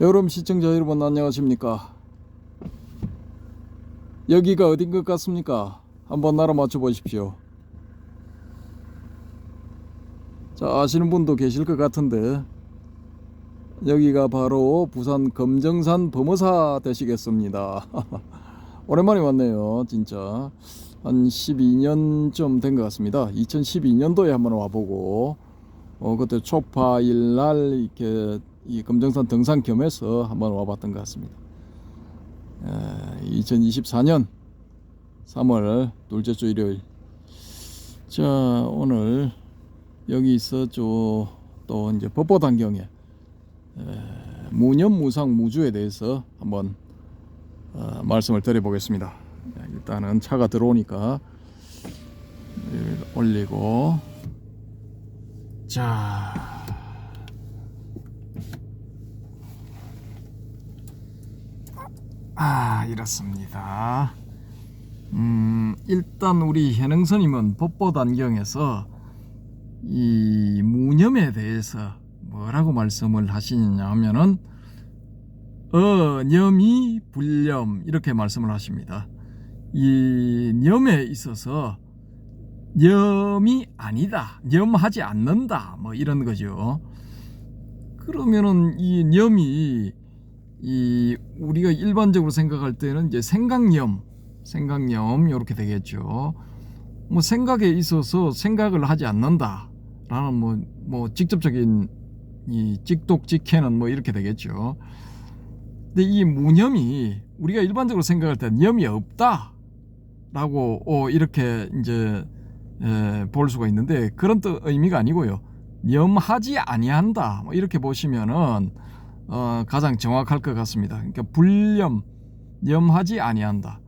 여름 시청자 여러분 안녕하십니까. 여기가 어딘 것 같습니까? 한번 나라 맞춰 보십시오. 자, 아시는 분도 계실 것 같은데 여기가 바로 부산 금정산 범어사 되시겠습니다. 오랜만에 왔네요. 진짜 한 12년쯤 된 것 같습니다. 2012년도에 한번 와보고 그때 초파일 날 이렇게 이 금정산 등산 겸해서 한번 와봤던 것 같습니다. 2024년 3월 둘째 주 일요일. 자, 오늘 여기서 또 이제 법보단경에 무념무상 무주에 대해서 한번 말씀을 드려보겠습니다. 일단은 차가 들어오니까 올리고, 자, 이렇습니다. 일단 우리 현행스님은 법보단경에서 이 무념에 대해서 뭐라고 말씀을 하시느냐 하면은 념이 불념 이렇게 말씀을 하십니다. 이 념에 있어서 념이 아니다, 념하지 않는다, 뭐 이런 거죠. 그러면은 이 념이 우리가 일반적으로 생각할 때는 이제 생각념 이렇게 되겠죠. 뭐 생각에 있어서 생각을 하지 않는다라는 뭐 직접적인 이 직독직해는 뭐 이렇게 되겠죠. 근데 이 무념이 우리가 일반적으로 생각할 때 념이 없다라고 이렇게 이제 볼 수가 있는데, 그런 뜻 의미가 아니고요. 념하지 아니한다 뭐 이렇게 보시면은 가장 정확할 것 같습니다. 그러니까 불념, 념하지 아니한다.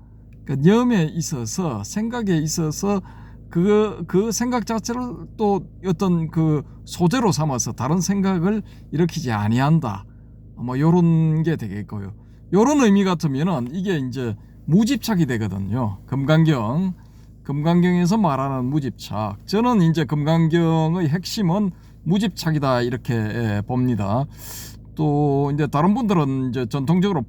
그러니까 념에 있어서, 생각에 있어서 그 생각 자체를 또 어떤 그 소재로 삼아서 다른 생각을 일으키지 아니한다. 뭐 요런 게 되겠고요. 요런 의미 같으면은 이게 이제 무집착이 되거든요. 금강경에서 말하는 무집착. 저는 이제 금강경의 핵심은 무집착이다 이렇게 봅니다. 또 이제 다른 분들은 이제 전통적으로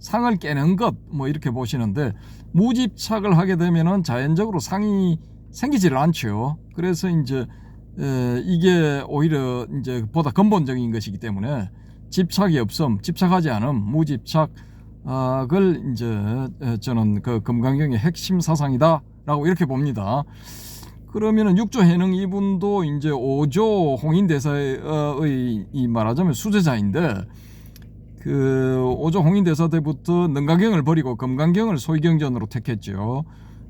상을 깨는 것 뭐 이렇게 보시는데, 무집착을 하게 되면은 자연적으로 상이 생기지를 않죠. 그래서 이제 이게 오히려 이제 보다 근본적인 것이기 때문에 집착이 없음, 집착하지 않음, 무집착을 이제 저는 그 금강경의 핵심 사상이다라고 이렇게 봅니다. 그러면은 육조해능 이분도 이제 5조 홍인대사의 이 말하자면 수제자인데, 그 5조 홍인대사 때부터 능가경을 버리고 금강경을 소위경전으로 택했죠.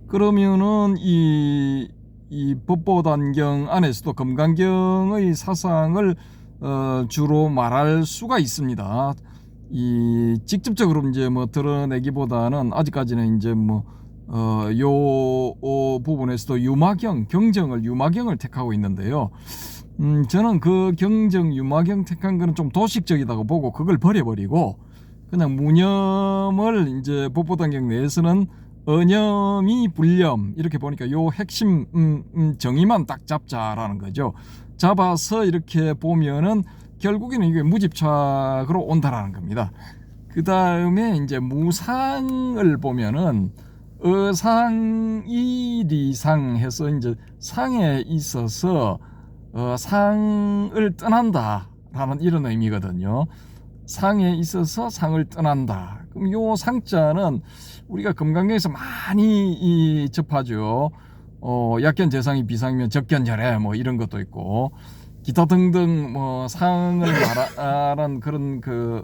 그러면은 이 법보단경 안에서도 금강경의 사상을 주로 말할 수가 있습니다. 이 직접적으로 이제 뭐 드러내기보다는 아직까지는 이제 요 부분에서도 유마경을 택하고 있는데요. 저는 그 유마경 택한 거는 좀 도식적이다고 보고 그걸 버려버리고 그냥 무념을 이제 법보단경 내에서는 어념이 불념 이렇게 보니까 요 핵심 정의만 딱 잡자라는 거죠. 잡아서 이렇게 보면은 결국에는 이게 무집착으로 온다라는 겁니다. 그 다음에 이제 무상을 보면은 어상이리상 해서 이제 상에 있어서 상을 떠난다라는 이런 의미거든요. 상에 있어서 상을 떠난다. 그럼 요 상자는 우리가 금강경에서 많이 접하죠. 약견재상이 비상이면 적견절해 뭐 이런 것도 있고, 기타 등등 뭐 상을 말하는 그런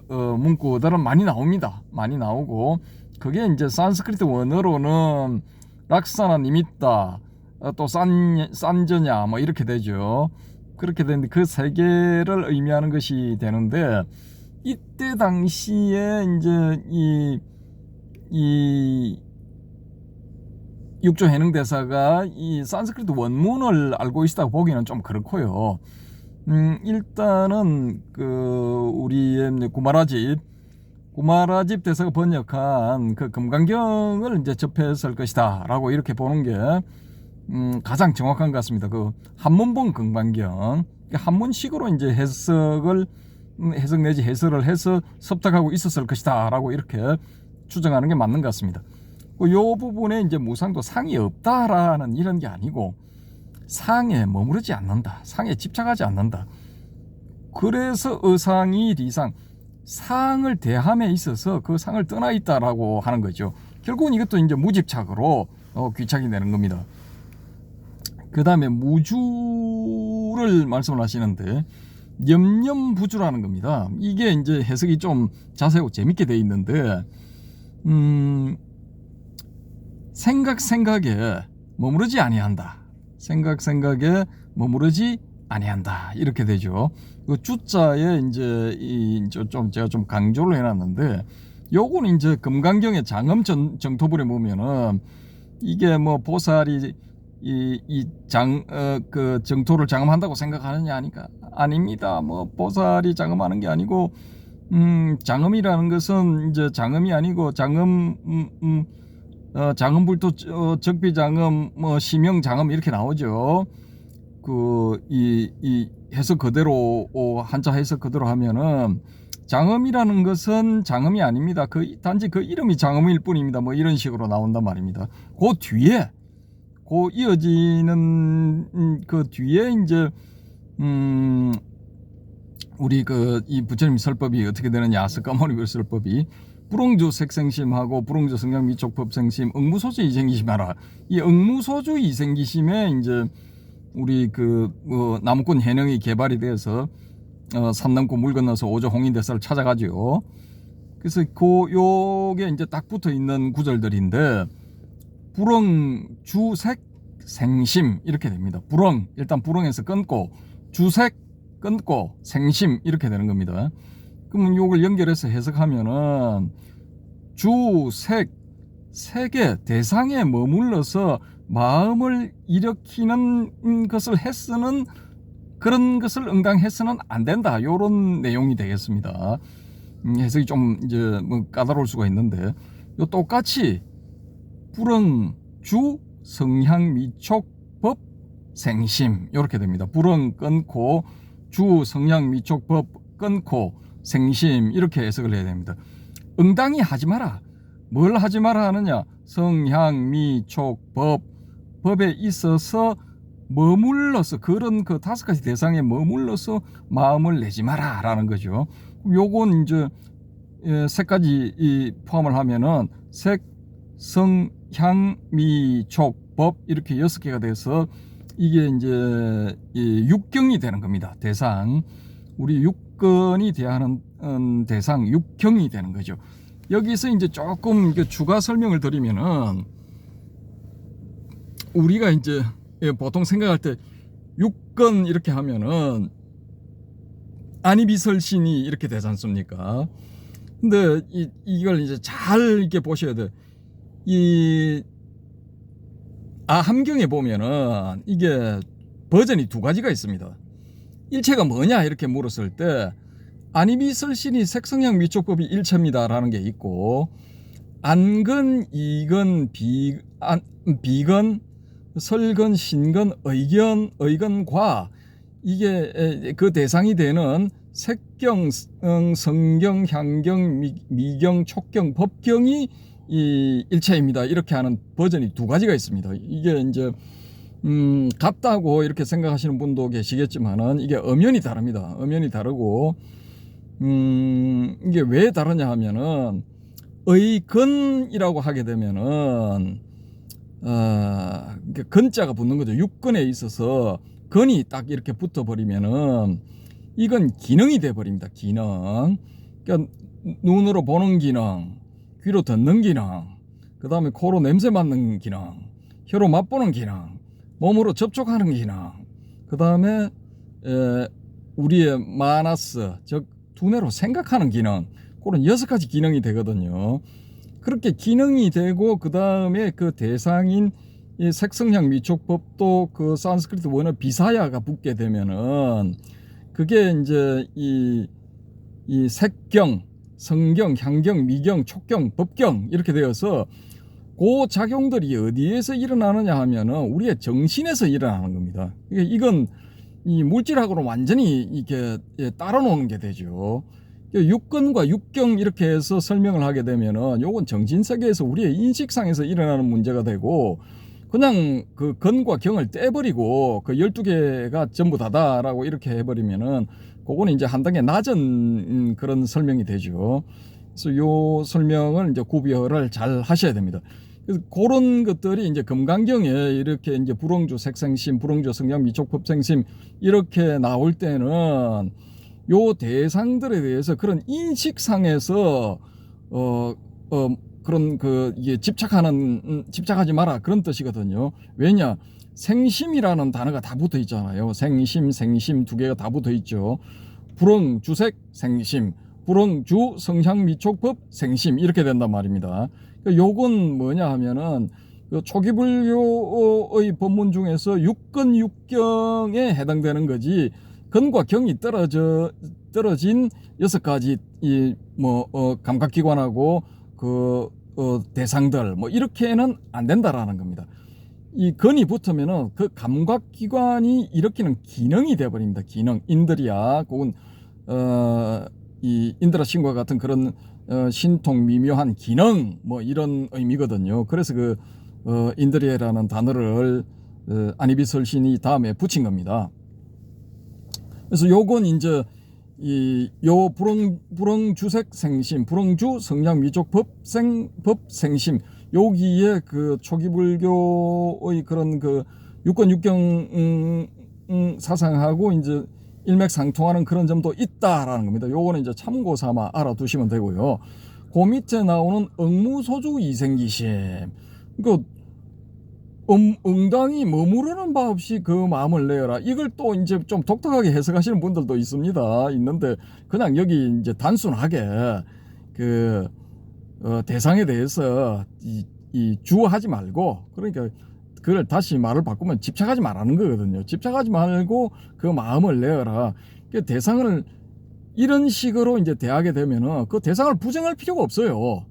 문구들은 많이 나옵니다. 많이 나오고, 그게 이제 산스크리트 원어로는 락사나 니미따, 또 산저냐 뭐 이렇게 되죠. 그렇게 되는데 그 세 개를 의미하는 것이 되는데, 이때 당시에 이제 이 육조 해능 대사가 이 산스크리트 원문을 알고 있다고 보기는 좀 그렇고요. 일단은 우리의 구마라집 대사가 번역한 그 금강경을 이제 접했을 것이다라고 이렇게 보는 게 가장 정확한 것 같습니다. 그 한문본 금강경, 한문식으로 이제 해석을 해석 내지 해설을 해서 섭득하고 있었을 것이다 라고 이렇게 추정하는 게 맞는 것 같습니다. 이 부분에 이제 무상도 상이 없다라는 이런 게 아니고 상에 머무르지 않는다, 상에 집착하지 않는다. 그래서 의상이 리상, 상을 대함에 있어서 그 상을 떠나 있다라고 하는 거죠. 결국은 이것도 이제 무집착으로 귀착이 되는 겁니다. 그 다음에 무주를 말씀을 하시는데 염염부주라는 겁니다. 이게 이제 해석이 좀 자세하고 재밌게 돼 있는데 생각에 머무르지 아니한다. 생각에 머무르지 아니한다. 이렇게 되죠. 그 주자에 이제 좀 제가 좀 강조를 해놨는데 요거는 이제 금강경의 장엄 정토불에 보면은 이게 뭐 보살이 그 정토를 장엄한다고 생각하느냐 하니까 아닙니다. 뭐 보살이 장엄하는 게 아니고 장엄이라는 것은 이제 장엄이 아니고 장엄불도 적비장엄 뭐 심영장엄 이렇게 나오죠. 이 해석 그대로 한자 해석 그대로 하면은 장엄이라는 것은 장엄이 아닙니다. 단지 그 이름이 장엄일 뿐입니다. 뭐 이런 식으로 나온단 말입니다. 그 뒤에 이어지는 그 뒤에 이제 우리 이 부처님 설법이 어떻게 되느냐, 석가모니 설법이 불응주 색생심하고 불응주 성향 미촉법생심, 응무소주 이생기심하라. 이 응무소주 이생기심에 이제 우리 나무꾼 해능이 개발이 돼서 산 넘고 물 건너서 오조 홍인대사를 찾아가죠. 그래서 요게 이제 딱 붙어 있는 구절들인데 불응 주색 생심 이렇게 됩니다. 일단 불응에서 끊고 주색 끊고 생심 이렇게 되는 겁니다. 그러면 요걸 연결해서 해석하면은 색의 대상에 머물러서 마음을 일으키는 것을 해서는 그런 것을 응당해서는 안 된다. 요런 내용이 되겠습니다. 해석이 좀 이제 뭐 까다로울 수가 있는데 요 똑같이 불응 주 성향 미촉 법 생심 이렇게 됩니다. 불응 끊고 주 성향 미촉 법 끊고 생심 이렇게 해석을 해야 됩니다. 응당히 하지 마라. 뭘 하지 마라 하느냐? 성향 미촉 법에 있어서 머물러서 그런 그 5가지 대상에 머물러서 마음을 내지 마라 라는 거죠. 요건 이제 세 가지 포함을 하면은 색, 성, 향, 미, 촉, 법 이렇게 6개가 돼서 이게 이제 육경이 되는 겁니다. 대상. 우리 육근이 대하는 대상, 육경이 되는 거죠. 여기서 이제 조금 추가 설명을 드리면은 우리가 이제 보통 생각할 때 육건 이렇게 하면은 안이비설신이 이렇게 되지 않습니까? 근데 이걸 이제 잘 이렇게 보셔야 돼. 함경에 보면은 이게 버전이 2가지가 있습니다. 일체가 뭐냐 이렇게 물었을 때 안이비설신이 색성향 미촉법이 일체입니다 라는 게 있고, 안건, 이건, 비건, 설건, 신건, 의건과 이게 그 대상이 되는 색경, 성경, 향경, 미경, 촉경, 법경이 이 일체입니다. 이렇게 하는 버전이 2가지가 있습니다. 이게 이제 같다고 이렇게 생각하시는 분도 계시겠지만은 이게 엄연히 다릅니다. 엄연히 다르고 이게 왜 다르냐 하면은 의건이라고 하게 되면은 건자가 붙는 거죠. 육건에 있어서 건이 딱 이렇게 붙어 버리면은 이건 기능이 돼 버립니다. 기능. 그러니까 눈으로 보는 기능, 귀로 듣는 기능, 그 다음에 코로 냄새 맡는 기능, 혀로 맛보는 기능, 몸으로 접촉하는 기능, 그 다음에 우리의 마나스, 즉 두뇌로 생각하는 기능, 그런 6가지 기능이 되거든요. 그렇게 기능이 되고 그 다음에 그 대상인 이 색성향 미촉법도 그 산스크리트 원어 비사야가 붙게 되면은 그게 이제 이 색경, 성경, 향경, 미경, 촉경, 법경 이렇게 되어서 그 작용들이 어디에서 일어나느냐 하면은 우리의 정신에서 일어나는 겁니다. 이건 이 물질하고는 완전히 이렇게 따로 노는 게 되죠. 육근과 육경 이렇게 해서 설명을 하게 되면은 요건 정신세계에서 우리의 인식상에서 일어나는 문제가 되고, 그냥 그 근과 경을 떼버리고 그 12개가 전부 다다라고 이렇게 해버리면은 그거는 이제 한 단계 낮은 그런 설명이 되죠. 그래서 요 설명을 이제 구별을 잘 하셔야 됩니다. 그래서 그런 것들이 이제 금강경에 이렇게 이제 불홍주 색생심, 불홍주 성냥 미촉법생심 이렇게 나올 때는 요 대상들에 대해서 그런 인식상에서 그런 이게 집착하지 마라 그런 뜻이거든요. 왜냐? 생심이라는 단어가 다 붙어 있잖아요. 생심 두 개가 다 붙어 있죠. 불응 주색 생심, 불응 주 성향 미촉법 생심 이렇게 된단 말입니다. 요건 뭐냐 하면은 초기불교의 법문 중에서 육근 육경에 해당되는 거지, 근과 경이 떨어진 6가지 감각기관하고 대상들 이렇게는 안 된다라는 겁니다. 이 근이 붙으면은 그 감각기관이 일으키는 기능이 되어버립니다. 기능, 인드리아, 혹은 이 인드라 신과 같은 그런 신통 미묘한 기능 이런 의미거든요. 그래서 인드리아라는 단어를 아니비설신이 다음에 붙인 겁니다. 그래서 요건 이제 요 불응주색 생심, 불응주 성냥 미족 법생심, 여기에 그 초기불교의 그런 육권 육경 사상하고 이제 일맥상통하는 그런 점도 있다라는 겁니다. 요거는 이제 참고 삼아 알아두시면 되고요. 그 밑에 나오는 응무소주 이생기심, 그러니까 응당이 머무르는 바 없이 그 마음을 내어라. 이걸 또 이제 좀 독특하게 해석하시는 분들도 있는데 그냥 여기 이제 단순하게 대상에 대해서 주어하지 말고, 그러니까 그걸 다시 말을 바꾸면 집착하지 말라는 거거든요. 집착하지 말고 그 마음을 내어라. 대상을 이런 식으로 이제 대하게 되면은 그 대상을 부정할 필요가 없어요.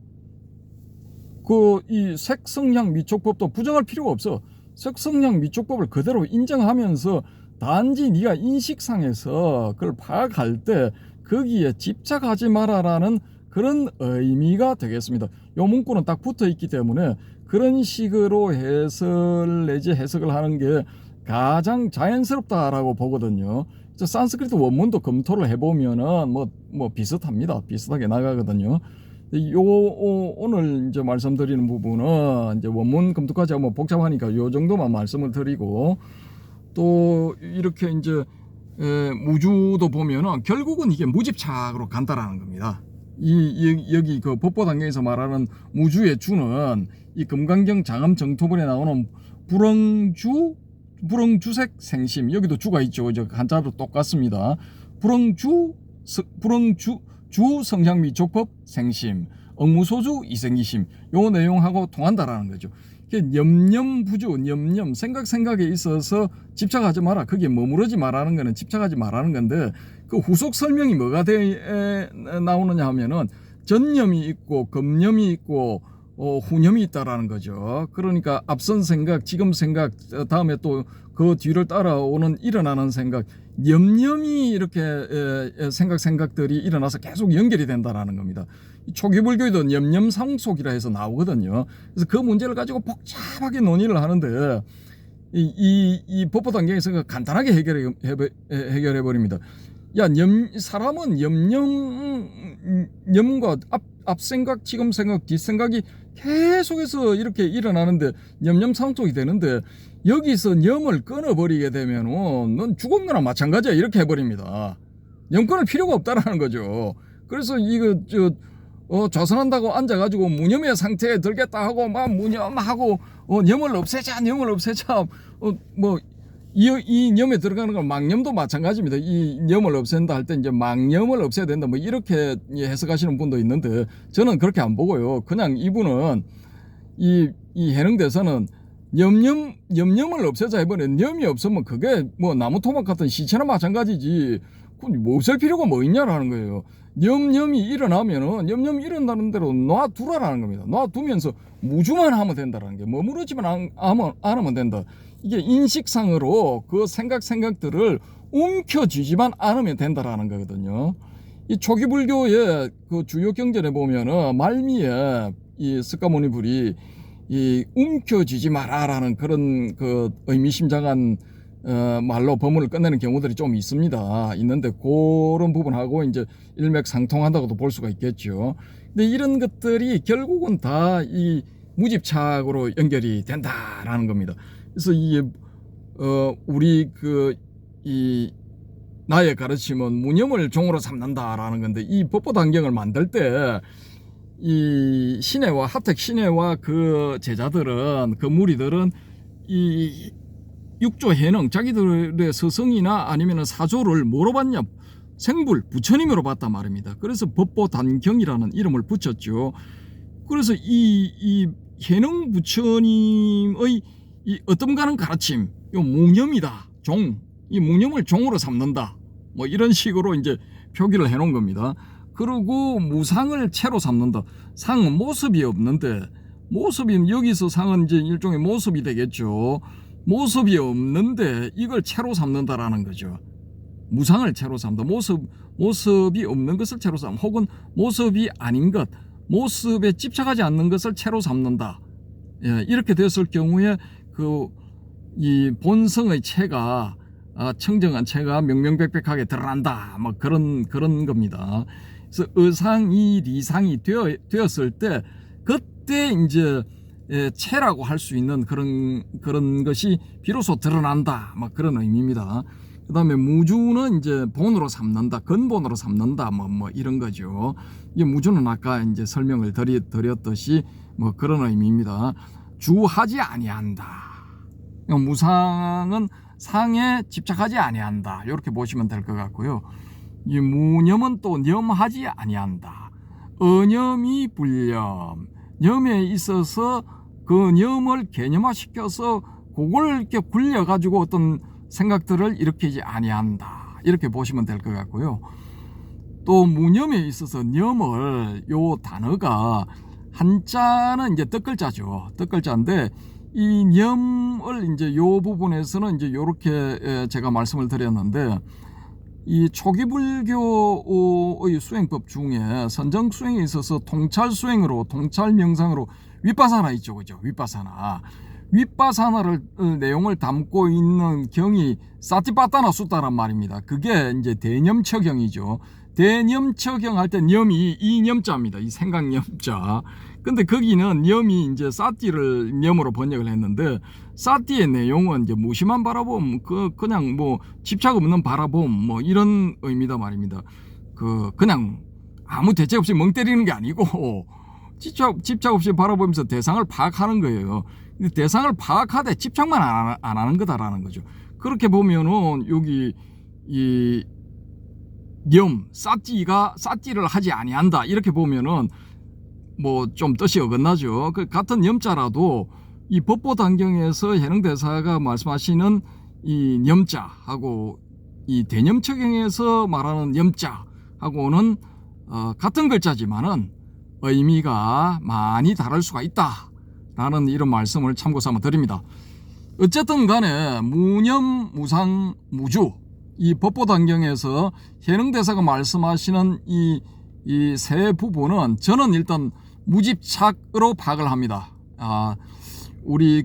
이 색성향 미촉법도 부정할 필요가 없어. 색성향 미촉법을 그대로 인정하면서 단지 네가 인식상에서 그걸 파악할 때 거기에 집착하지 마라라는 그런 의미가 되겠습니다. 요 문구는 딱 붙어 있기 때문에 그런 식으로 해석을 하는 게 가장 자연스럽다라고 보거든요. 산스크리트 원문도 검토를 해보면은 비슷합니다. 비슷하게 나가거든요. 오늘 이제 말씀드리는 부분은 이제 원문 검토까지 하면 복잡하니까 요 정도만 말씀을 드리고, 또 이렇게 이제 무주도 보면은 결국은 이게 무집착으로 간다라는 겁니다. 여기 그 법보단경에서 말하는 무주의 주는 이 금강경 장엄 정토본에 나오는 불응주색 생심, 여기도 주가 있죠. 한자로 똑같습니다. 불응주 성향 미촉법 생심, 응무소주 이생기심, 요 내용하고 통한다라는 거죠. 염염부주, 생각에 있어서 집착하지 마라. 거기에 머무르지 말라는 거는 집착하지 말라는 건데, 그 후속 설명이 뭐가 나오느냐 하면은 전념이 있고 금념이 있고 후념이 있다라는 거죠. 그러니까 앞선 생각, 지금 생각, 다음에 또 그 뒤를 따라오는 일어나는 생각, 염념이 이렇게 생각들이 일어나서 계속 연결이 된다라는 겁니다. 초기불교에도 염념상속이라 해서 나오거든요. 그래서 그 문제를 가지고 복잡하게 논의를 하는데 이 법보단경에서 간단하게 해결해 버립니다. 사람은 염과 앞생각, 지금 생각, 뒷생각이 계속해서 이렇게 일어나는데 염념상속이 되는데, 여기서 염을 끊어버리게 되면은 넌 죽은 거나 마찬가지야 이렇게 해버립니다. 염 끊을 필요가 없다라는 거죠. 그래서 좌선한다고 앉아가지고 무념의 상태에 들겠다 하고 막 무념하고 염을 없애자 이 염에 들어가는 건 망염도 마찬가지입니다. 이 염을 없앤다 할 때 이제 망염을 없애야 된다 이렇게 해석하시는 분도 있는데, 저는 그렇게 안 보고요. 그냥 이분은 이 해능대사는 염염을 없애자 해버려. 염이 없으면 그게 나무 토막 같은 시체나 마찬가지지. 없앨 필요가 뭐 있냐라는 거예요. 염염이 일어나면은 염염이 일어나는 대로 놔두라라는 겁니다. 놔두면서 무주만 하면 된다라는 게, 머무르지만 않으면 된다. 이게 인식상으로 그 생각들을 움켜쥐지만 않으면 된다라는 거거든요. 이 초기 불교의 그 주요 경전에 보면은 말미에 이 석가모니불이 이 움켜쥐지 마라라는 그런 그 의미심장한 말로 법문을 끝내는 경우들이 좀 있습니다. 있는데 그런 부분하고 이제 일맥상통한다고도 볼 수가 있겠죠. 근데 이런 것들이 결국은 다 이 무집착으로 연결이 된다라는 겁니다. 그래서 이게 우리 이 나의 가르침은 무념을 종으로 삼는다라는 건데, 이 법보단경을 만들 때 이 신해와 하택 신해와 그 제자들은, 그 무리들은 이 육조 해능, 자기들의 스승이나 아니면 사조를 뭐로 봤냐, 생불 부처님으로 봤단 말입니다. 그래서 법보단경이라는 이름을 붙였죠. 그래서 이 해능 부처님의 이 어떤가는 가르침, 요 무념이다, 이 무념을 종으로 삼는다, 뭐 이런 식으로 이제 표기를 해놓은 겁니다. 그리고 무상을 채로 삼는다. 상은 모습이 없는데, 여기서 상은 이제 일종의 모습이 되겠죠. 모습이 없는데 이걸 채로 삼는다라는 거죠. 무상을 채로 삼다. 모습이 없는 것을 채로 삼, 혹은 모습이 아닌 것, 모습에 집착하지 않는 것을 채로 삼는다. 예, 이렇게 됐을 경우에 이 본성의 체가, 청정한 체가 명명백백하게 드러난다. 뭐 그런 겁니다. 그래서 의상이 리상이 되었을 때, 그때 이제 체라고 할 수 있는 그런 것이 비로소 드러난다. 뭐 그런 의미입니다. 그 다음에 무주는 이제 본으로 삼는다, 근본으로 삼는다, 뭐 이런 거죠. 이 무주는 아까 이제 설명을 드렸듯이 뭐 그런 의미입니다. 주하지 아니한다. 무상은 상에 집착하지 아니한다. 이렇게 보시면 될 것 같고요. 이 무념은 또 념하지 아니한다. 어념이 불념, 념에 있어서 그 념을 개념화시켜서 그걸 이렇게 굴려가지고 어떤 생각들을 일으키지 아니한다. 이렇게 보시면 될 것 같고요. 또 무념에 있어서 념을, 요 단어가 한자는 이제 뜻글자죠. 뜻글자인데, 이 념을 이제 요 부분에서는 이제 요렇게 제가 말씀을 드렸는데, 이 초기 불교의 수행법 중에 선정 수행에 있어서 통찰 수행으로, 통찰 명상으로 윗바사나 있죠, 그죠? 윗바사나를 내용을 담고 있는 경이 사티파타나 숫다란 말입니다. 그게 이제 대념처경이죠. 대념처경 할 때 념이 이 념자입니다. 이 생각념자. 근데 거기는 념이 이제 사티를 념으로 번역을 했는데, 사티의 내용은 이제 무심한 바라봄, 그냥 뭐 집착 없는 바라봄, 뭐 이런 의미다 말입니다. 그냥 아무 대책 없이 멍 때리는 게 아니고, 집착 없이 바라보면서 대상을 파악하는 거예요. 근데 대상을 파악하되 집착만 안 하는 거다라는 거죠. 그렇게 보면은 여기 이 념, 사티를 하지 아니한다, 이렇게 보면은 뭐 좀 뜻이 어긋나죠. 그 같은 념자라도 이 법보단경에서 해능대사가 말씀하시는 이 념자하고 이 대념처경에서 말하는 념자하고는 같은 글자지만은 의미가 많이 다를 수가 있다라는 이런 말씀을 참고 삼아 드립니다. 어쨌든 간에 무념, 무상, 무주, 이 법보단경에서 해능대사가 말씀하시는 이 세 부분은 저는 일단 무집착으로 파악을 합니다. 우리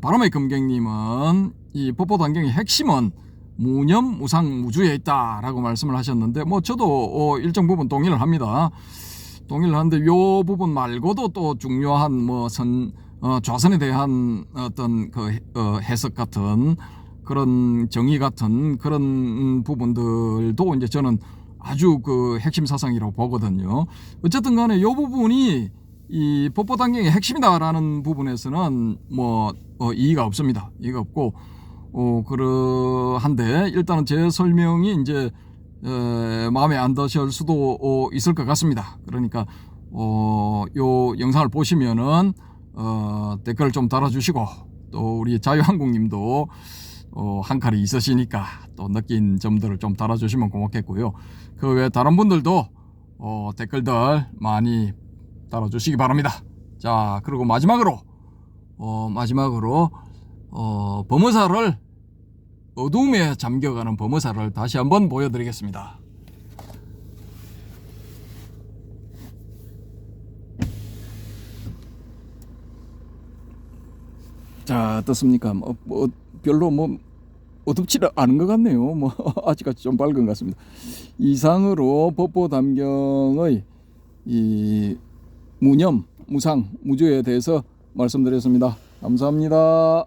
바람의 금객님은 이 법보단경의 핵심은 무념, 무상, 무주에 있다라고 말씀을 하셨는데, 뭐 저도 일정 부분 동의를 합니다. 동의를 하는데, 요 부분 말고도 또 중요한 좌선에 대한 어떤 해석 같은, 그런 정의 같은 그런 부분들도 이제 저는 아주 핵심 사상이라고 보거든요. 어쨌든 간에 요 부분이 이 법보단경의 핵심이다라는 부분에서는 뭐 이의가 없습니다. 이의가 없고, 그러한데 일단은 제 설명이 이제 마음에 안 드실 수도 있을 것 같습니다. 그러니까 요 영상을 보시면은 댓글을 좀 달아주시고, 또 우리 자유한국님도 한 칼이 있으시니까 또 느낀 점들을 좀 달아주시면 고맙겠고요. 그 외에 다른 분들도 댓글들 많이 달아주시기 바랍니다. 자, 그리고 마지막으로 범의사를 어둠에 잠겨가는 범어사를 다시 한번 보여드리겠습니다. 자, 어떻습니까? 별로 어둡지는 않은 것 같네요. 아직까지 좀 밝은 것 같습니다. 이상으로 법보담경의 이 무념, 무상, 무주에 대해서 말씀드렸습니다. 감사합니다.